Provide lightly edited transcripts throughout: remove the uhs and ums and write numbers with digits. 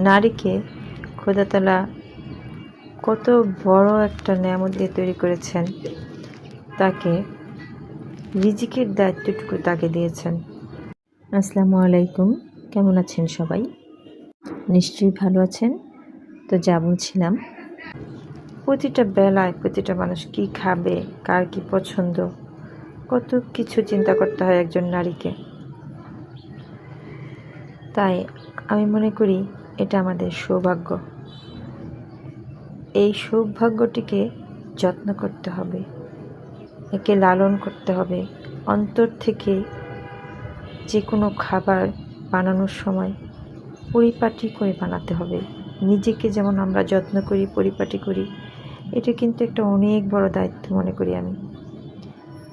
নারীকে খোদা তাআলা কত বড় একটা নেয়ামত দিয়ে তৈরি করেছেন, তাকে রিজিকের দায়িত্বটুকু তাকে দিয়েছেন। আসসালামু আলাইকুম, কেমন আছেন সবাই? নিশ্চয়ই ভালো আছেন। তো যা বলছিলাম, প্রতিটা বেলায় প্রতিটা মানুষ কি খাবে, কার কি পছন্দ, কত কিছু চিন্তা করতে হয় একজন নারীকে। তাই আমি মনে করি এটা আমাদের সৌভাগ্য। এই সৌভাগ্যটিকে যত্ন করতে হবে, একে লালন করতে হবে। অন্তর থেকে যে কোনো খাবার বানানোর সময় পরিপাটি করে বানাতে হবে। নিজেকে যেমন আমরা যত্ন করি, পরিপাটি করি, এটা কিন্তু একটা অনেক বড় দায়িত্ব মনে করি আমি।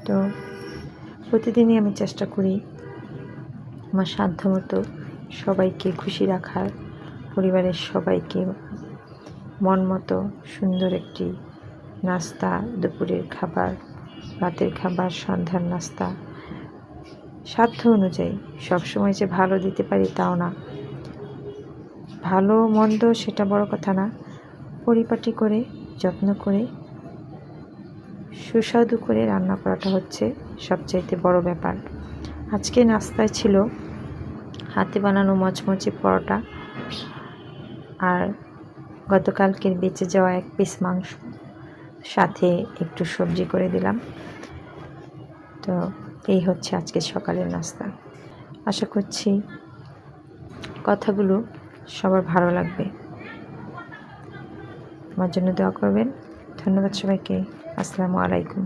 তো প্রতিদিনই আমি চেষ্টা করি আমার সাধ্যমতো সবাইকে খুশি রাখার, পরিবারের সবাইকে মন মতো সুন্দর একটি নাস্তা, দুপুরের খাবার, রাতের খাবার, সন্ধ্যার নাস্তা সাধ্য অনুযায়ী। সবসময় যে ভালো দিতে পারি তাও না, ভালো মন্দ সেটা বড় কথা না, পরিপাটি করে যত্ন করে সুস্বাদু করে রান্না করাটা হচ্ছে সবচাইতে বড় ব্যাপার। আজকে নাস্তায় ছিল হাতে বানানো মচমচে পরোটা আর গতকালকের বেঁচে যাওয়া 1 পিস মাংস, সাথে একটু সবজি করে দিলাম। তো এই হচ্ছে আজকে সকালের নাস্তা। আশা করছি কথাগুলো সবার ভালো লাগবে। আমার জন্য দোয়া করবেন। ধন্যবাদ সবাইকে। আসসালামু আলাইকুম।